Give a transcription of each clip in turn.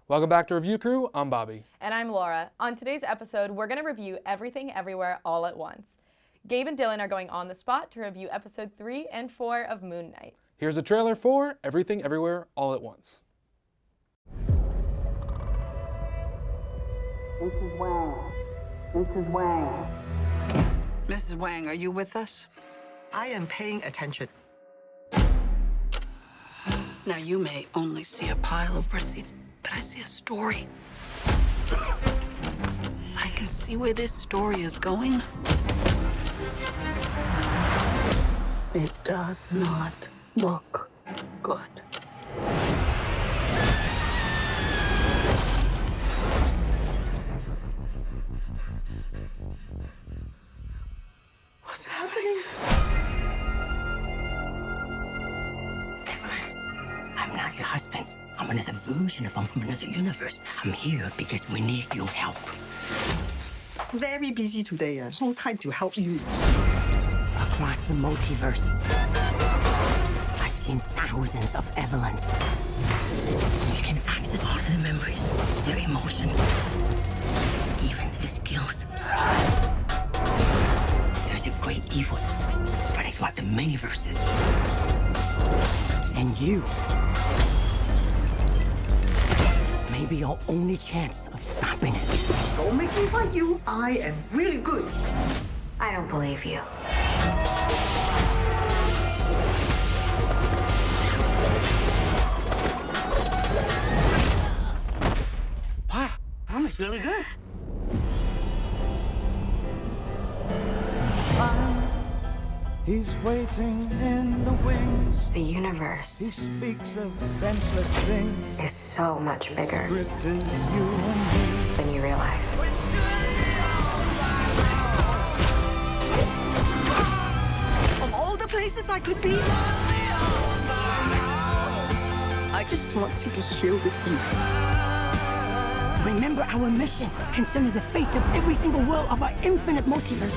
Welcome back to Review Crew. I'm Bobby. And I'm Laura. On today's episode, we're going to review Everything Everywhere All at Once. Gabe and Dylan are going on the spot to review episode 3 and 4 of Moon Knight. Here's a trailer for Everything Everywhere All at Once. Mrs. Wang. Mrs. Wang. Mrs. Wang, are you with us? I am paying attention. Now, you may only see a pile of receipts, but I see a story. I can see where this story is going. It does not look good. What's happening? Evelyn, I'm not your husband. I'm another version of him from another universe. I'm here because we need your help. Very busy today. No time to help you. Across the multiverse, I've seen thousands of Evelyns. You can access all of their memories, their emotions, even their skills. There's a great evil spreading throughout the many verses. And you may be your only chance of stopping it. Don't make me fight you. I am really good. I don't believe you. Wow, that was really good. He's waiting in the wings. The He universe speaks of senseless things. is so much bigger Script is you and me. than you realize. Of all the places I could be, I just want to be here with you. Remember our mission. Consider the fate of every single world of our infinite multiverse.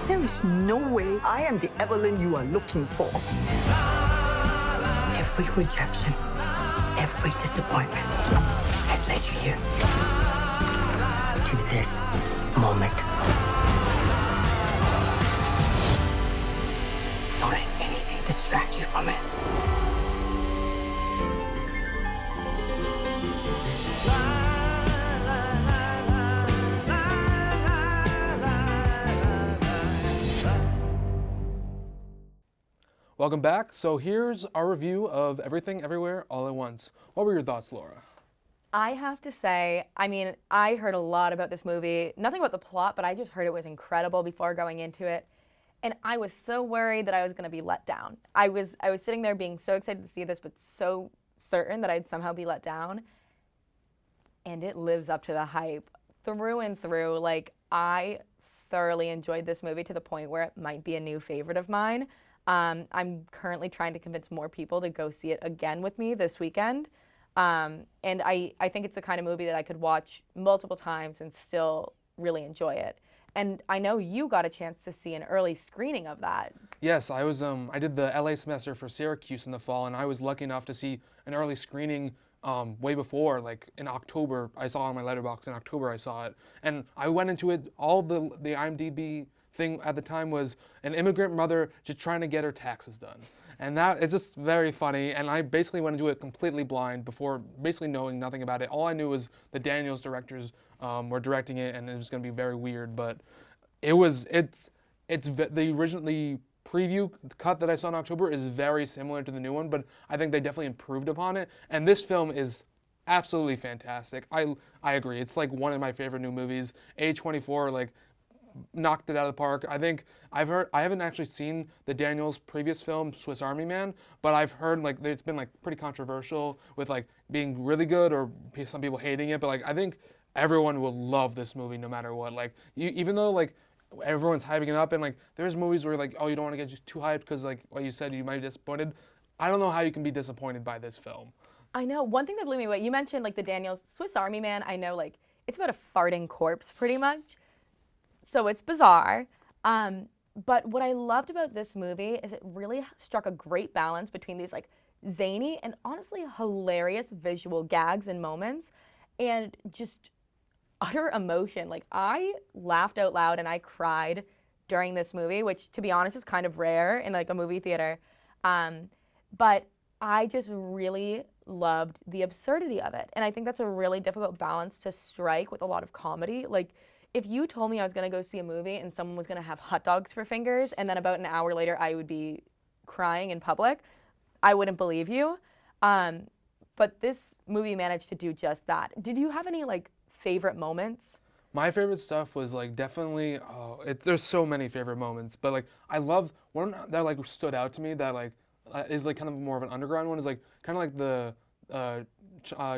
There is no way I am the Evelyn you are looking for. Every rejection, every disappointment has led you here. To this moment. Don't let anything distract you from it. Welcome back. So here's our review of Everything Everywhere All at Once. What were your thoughts, Laura? I have to say, I heard a lot about this movie. Nothing about the plot, but I just heard it was incredible before going into it. And I was so worried that I was going to be let down. I was sitting there being so excited to see this, but so certain that I'd somehow be let down. And it lives up to the hype through and through. Like, I thoroughly enjoyed this movie to the point where it might be a new favorite of mine. I'm currently trying to convince more people to go see it again with me this weekend. And I think it's the kind of movie that I could watch multiple times and still really enjoy it. And I know you got a chance to see an early screening of that. Yes, I did the LA semester for Syracuse in the fall, and I was lucky enough to see an early screening way before, like in October. I saw it on my letterbox in October. I saw it, and I went into it. All the IMDb thing at the time was an immigrant mother just trying to get her taxes done. And that, it's just very funny. And I basically went into it completely blind before basically knowing nothing about it. All I knew was the Daniels directors were directing it, and it was going to be very weird. But the preview cut that I saw in October is very similar to the new one, but I think they definitely improved upon it. And this film is absolutely fantastic. I agree. It's like one of my favorite new movies. A24, like, knocked it out of the park. I think I haven't actually seen the Daniels' previous film, Swiss Army Man, but I've heard like it's been like pretty controversial with like being really good or some people hating it. But like I think everyone will love this movie no matter what. Like even though like everyone's hyping it up and like there's movies where like oh you don't want to get just too hyped because like what you said you might be disappointed. I don't know how you can be disappointed by this film. I know. One thing that blew me away, you mentioned like the Daniels Swiss Army Man. I know like it's about a farting corpse pretty much. So it's bizarre. But what I loved about this movie is it really struck a great balance between these like zany and honestly hilarious visual gags and moments, and just utter emotion. Like, I laughed out loud and I cried during this movie, which, to be honest, is kind of rare in like a movie theater. But I just really loved the absurdity of it. And I think that's a really difficult balance to strike with a lot of comedy. Like, if you told me I was going to go see a movie and someone was going to have hot dogs for fingers, and then about an hour later I would be crying in public, I wouldn't believe you. But this movie managed to do just that. Did you have any like favorite moments? My favorite stuff was like definitely, there's so many favorite moments, but like I love one that like stood out to me that like is like kind of more of an underground one, is like kind of like the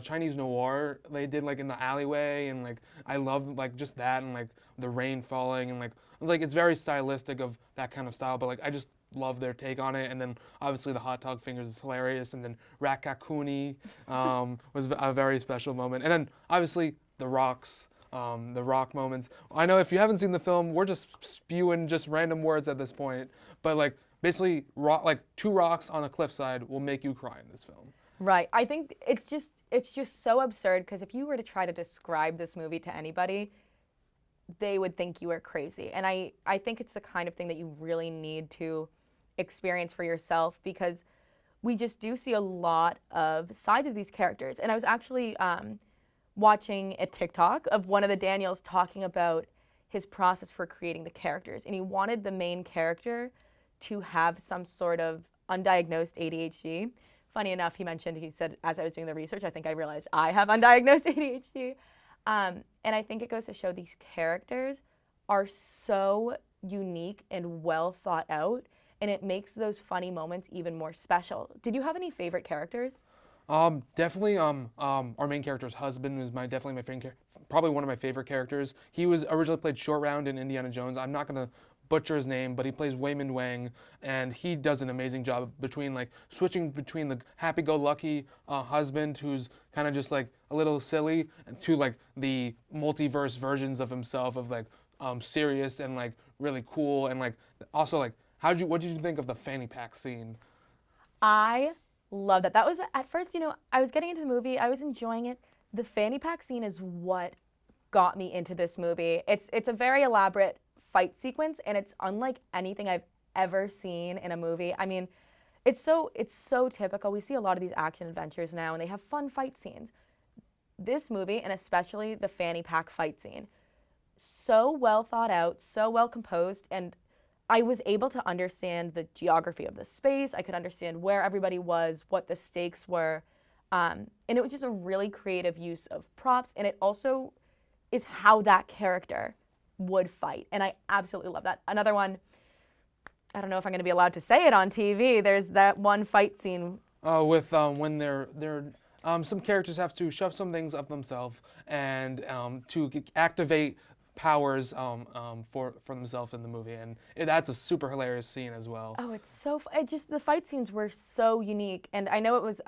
Chinese noir they did like in the alleyway, and like I love like just that, and like the rain falling, and like it's very stylistic of that kind of style, but like I just love their take on it. And then obviously the hot dog fingers is hilarious, and then Raccacoonie was a very special moment, and then obviously the rocks. The rock moments. I know if you haven't seen the film, we're just spewing just random words at this point, but like basically like two rocks on a cliffside will make you cry in this film. Right. I think it's just so absurd, because if you were to try to describe this movie to anybody, they would think you were crazy. And I think it's the kind of thing that you really need to experience for yourself, because we just do see a lot of sides of these characters. And I was actually watching a TikTok of one of the Daniels talking about his process for creating the characters. And he wanted the main character to have some sort of undiagnosed ADHD. Funny enough, he said, as I was doing the research, I think I realized I have undiagnosed ADHD. And I think it goes to show these characters are so unique and well thought out, and it makes those funny moments even more special. Did you have any favorite characters? Definitely, our main character's husband was definitely my favorite, probably one of my favorite characters. He was originally played Short Round in Indiana Jones. I'm not gonna butcher his name, but he plays Wayman Wang, and he does an amazing job between like switching between the happy-go-lucky husband who's kind of just like a little silly, to like the multiverse versions of himself of like serious and like really cool, and like also like what did you think of the fanny pack scene? I love that. That was, at first, I was getting into the movie, I was enjoying it. The fanny pack scene is what got me into this movie. It's a very elaborate fight sequence, and it's unlike anything I've ever seen in a movie. I mean, it's so typical. We see a lot of these action adventures now, and they have fun fight scenes. This movie, and especially the fanny pack fight scene, so well thought out, so well composed, and I was able to understand the geography of the space. I could understand where everybody was, what the stakes were. And it was just a really creative use of props. And it also is how that character would fight. And I absolutely love that. Another one, I don't know if I'm going to be allowed to say it on TV. There's that one fight scene. With when they're some characters have to shove some things up themselves, and to activate powers for themselves in the movie, and that's a super hilarious scene as well. Oh, it's so just the fight scenes were so unique, and I know it was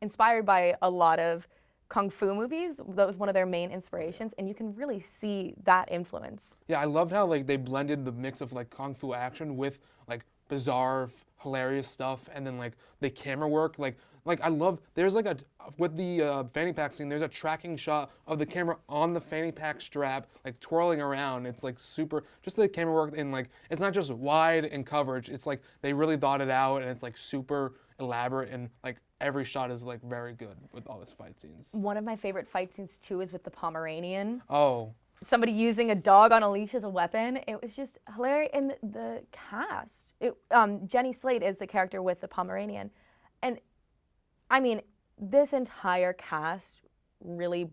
inspired by a lot of kung fu movies. That was one of their main inspirations, and you can really see that influence. Yeah, I loved how like they blended the mix of like kung fu action with like bizarre, hilarious stuff, and then like the camera work, like I love, there's like with the fanny pack scene, there's a tracking shot of the camera on the fanny pack strap, like twirling around. It's like super, just the camera work, and like, it's not just wide in coverage, it's like they really thought it out, and it's like super elaborate, and like every shot is like very good with all these fight scenes. One of my favorite fight scenes too is with the Pomeranian. Oh. Somebody using a dog on a leash as a weapon. It was just hilarious. And the cast, Jenny Slate is the character with the Pomeranian. And I mean, this entire cast really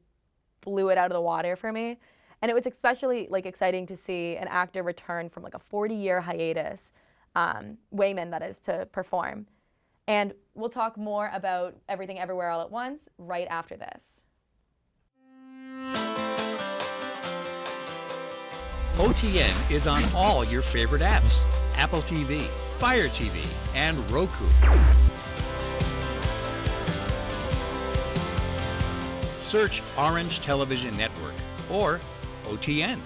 blew it out of the water for me. And it was especially like exciting to see an actor return from like a 40-year hiatus, Wayman that is, to perform. And we'll talk more about Everything Everywhere All at Once right after this. OTN is on all your favorite apps: Apple TV, Fire TV, and Roku. Search Orange Television Network or OTN.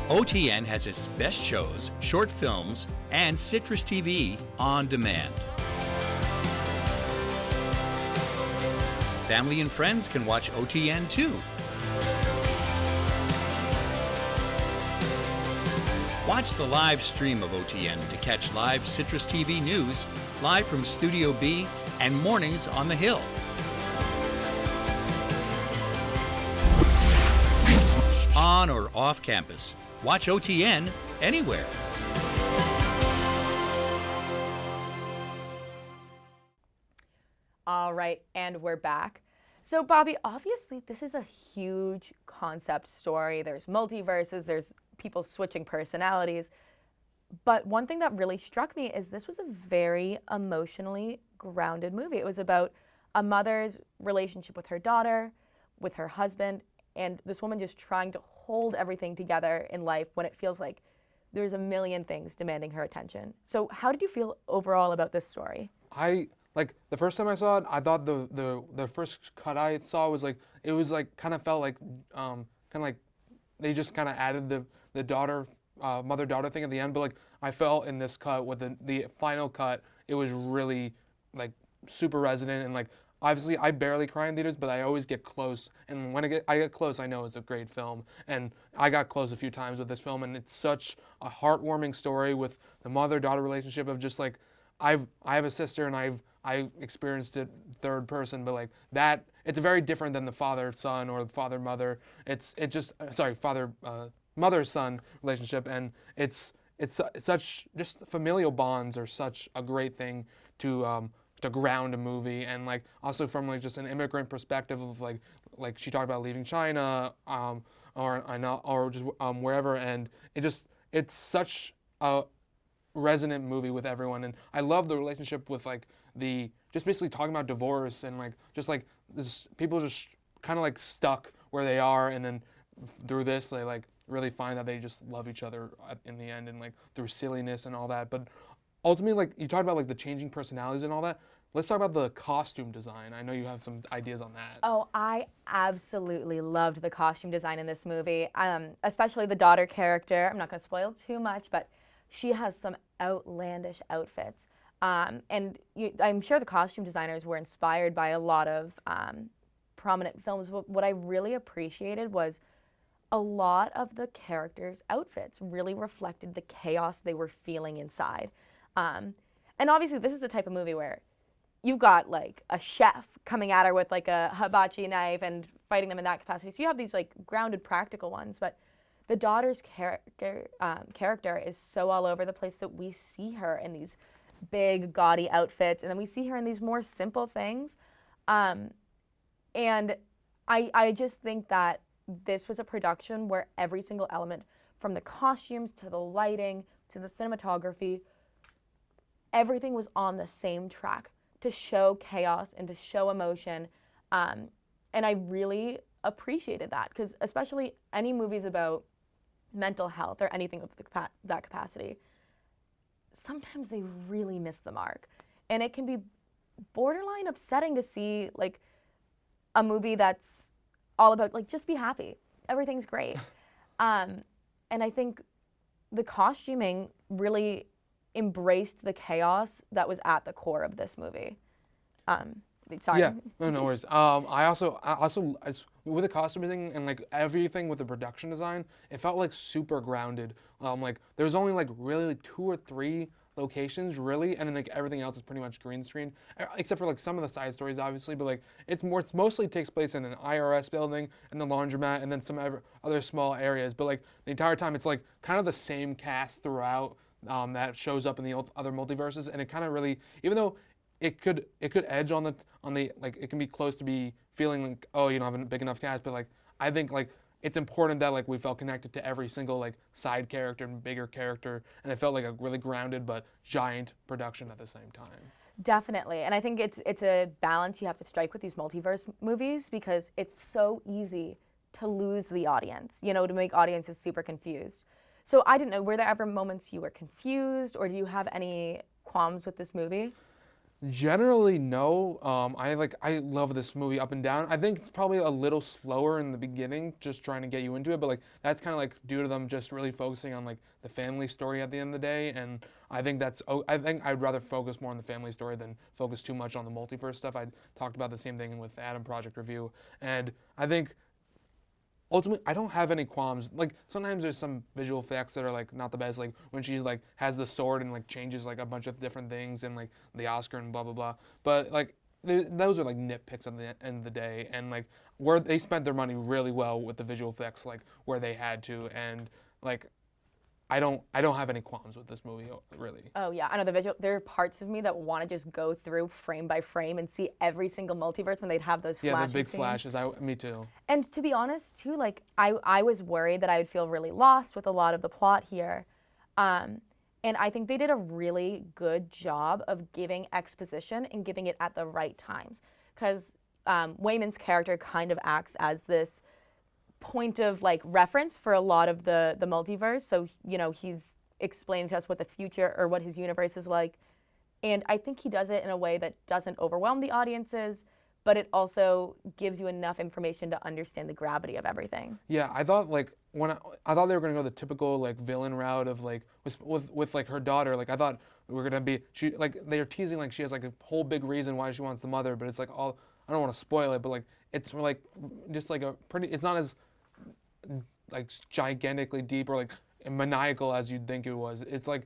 OTN has its best shows, short films, and Citrus TV on demand. Family and friends can watch OTN too. Watch the live stream of OTN to catch live Citrus TV news, live from Studio B, and Mornings on the Hill. On or off campus, watch OTN anywhere. All right, and we're back. So, Bobby, obviously, this is a huge concept story. There's multiverses, there's people switching personalities. But one thing that really struck me is this was a very emotionally grounded movie. It was about a mother's relationship with her daughter, with her husband, and this woman just trying to hold everything together in life when it feels like there's a million things demanding her attention. So, how did you feel overall about this story? Like the first time I saw it, I thought the first cut I saw was like it was like kind of felt like kind of like they just kind of added the daughter mother daughter thing at the end, but like I felt in this cut with the final cut, it was really like super resonant and like obviously I barely cry in theaters, but I always get close, and when I get close, I know it's a great film, and I got close a few times with this film, and it's such a heartwarming story with the mother-daughter relationship of just like I have a sister and I experienced it third person, but like that, it's very different than the father-son or the father-mother. It's just father mother-son relationship, and it's such just familial bonds are such a great thing to ground a movie, and like also from like just an immigrant perspective of like she talked about leaving China or just wherever, and it's such a resonant movie with everyone, and I love the relationship with like the just basically talking about divorce and like just like this people just kind of like stuck where they are, and then through this they like really find that they just love each other in the end, and like through silliness and all that. But ultimately, like you talked about like the changing personalities and all that. Let's talk about the costume design. I know you have some ideas on that. Oh, I absolutely loved the costume design in this movie, especially the daughter character. I'm not going to spoil too much, but she has some outlandish outfits. And I'm sure the costume designers were inspired by a lot of prominent films. What I really appreciated was a lot of the characters' outfits really reflected the chaos they were feeling inside. And obviously, this is the type of movie where you've got like a chef coming at her with like a hibachi knife and fighting them in that capacity. So you have these like grounded practical ones, but the daughter's character is so all over the place that we see her in these big gaudy outfits, and then we see her in these more simple things. And I just think that this was a production where every single element, from the costumes to the lighting to the cinematography, everything was on the same track to show chaos and to show emotion. And I really appreciated that, because especially any movies about mental health or anything of that capacity, sometimes they really miss the mark. And it can be borderline upsetting to see like a movie that's all about like just be happy, everything's great. And I think the costuming really embraced the chaos that was at the core of this movie. Sorry. Yeah, no worries. I also with the costuming and like everything with the production design, it felt like super grounded. Like there was only like really like 2 or 3 locations really, and then like everything else is pretty much green screen, except for like some of the side stories obviously, but like it's mostly takes place in an IRS building and the laundromat and then some other small areas, but like the entire time it's like kind of the same cast throughout that shows up in the other multiverses, and it kind of really, even though it could edge on the like it can be close to be feeling like, oh, you don't have a big enough cast, but like I think like it's important that like we felt connected to every single like side character and bigger character, and it felt like a really grounded but giant production at the same time. Definitely, and I think it's a balance you have to strike with these multiverse movies, because it's so easy to lose the audience, to make audiences super confused. So I didn't know, were there ever moments you were confused, or do you have any qualms with this movie? Generally, no. I love this movie up and down. I think it's probably a little slower in the beginning, just trying to get you into it. But like that's kind of like due to them just really focusing on like the family story at the end of the day. And I think I think I'd rather focus more on the family story than focus too much on the multiverse stuff. I talked about the same thing with Adam Project Review, and I think ultimately, I don't have any qualms. Like sometimes there's some visual effects that are like not the best, like when she like has the sword and like changes like a bunch of different things and like the Oscar and blah blah blah. But like those are like nitpicks at the end of the day, and like where they spent their money really well with the visual effects, like where they had to, and like I don't have any qualms with this movie really. Oh yeah, I know the visual. There are parts of me that want to just go through frame by frame and see every single multiverse when they'd have those Yeah, flashing the big scenes. flashes. Me too. And to be honest, too, like I was worried that I would feel really lost with a lot of the plot here, and I think they did a really good job of giving exposition and giving it at the right times, because Wayman's character kind of acts as this point of like reference for a lot of the multiverse. So you know he's explaining to us what the future or what his universe is like, and I think he does it in a way that doesn't overwhelm the audiences, but it also gives you enough information to understand the gravity of everything. Yeah, I thought like I thought they were gonna go the typical like villain route of like with like her daughter. Like I thought we were gonna be they're teasing like she has like a whole big reason why she wants the mother, but it's like all I don't want to spoil it, but like it's like just like a pretty. It's not as like gigantically deep or like maniacal as you'd think it was. It's like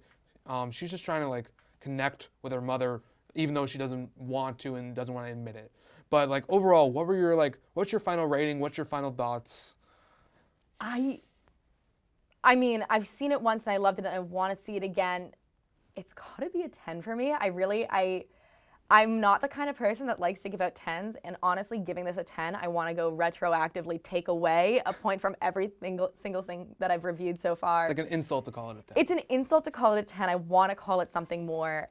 she's just trying to like connect with her mother, even though she doesn't want to and doesn't want to admit it. But like overall, what's your final rating? What's your final thoughts? I mean, I've seen it once and I loved it and I want to see it again. It's got to be a 10 for me. I'm not the kind of person that likes to give out 10s, and honestly, giving this a 10, I want to go retroactively take away a point from every single thing that I've reviewed so far. It's like an insult to call it a 10. It's an insult to call it a 10. I want to call it something more,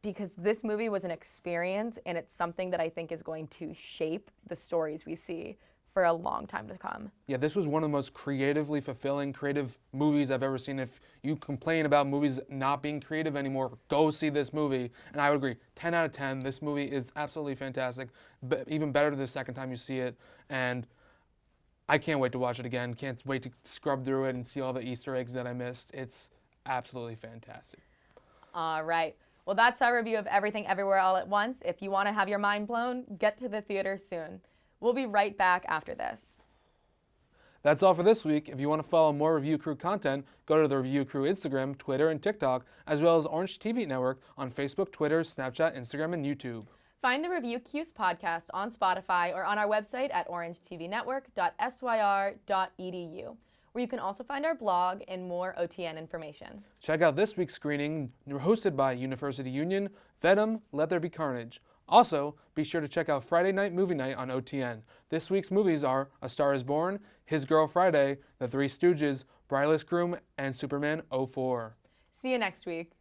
because this movie was an experience, and it's something that I think is going to shape the stories we see for a long time to come. Yeah, this was one of the most creatively fulfilling, creative movies I've ever seen. If you complain about movies not being creative anymore, go see this movie. And I would agree, 10 out of 10. This movie is absolutely fantastic, even better the second time you see it. And I can't wait to watch it again. Can't wait to scrub through it and see all the Easter eggs that I missed. It's absolutely fantastic. All right. Well, that's our review of Everything Everywhere All at Once. If you want to have your mind blown, get to the theater soon. We'll be right back after this. That's all for this week. If you want to follow more Review Crew content, go to the Review Crew Instagram, Twitter, and TikTok, as well as Orange TV Network on Facebook, Twitter, Snapchat, Instagram, and YouTube. Find the Review Q's podcast on Spotify or on our website at orangetvnetwork.syr.edu, where you can also find our blog and more OTN information. Check out this week's screening, hosted by University Union, Venom, Let There Be Carnage. Also, be sure to check out Friday Night Movie Night on OTN. This week's movies are A Star is Born, His Girl Friday, The Three Stooges, Bryless Groom, and Superman 04. See you next week.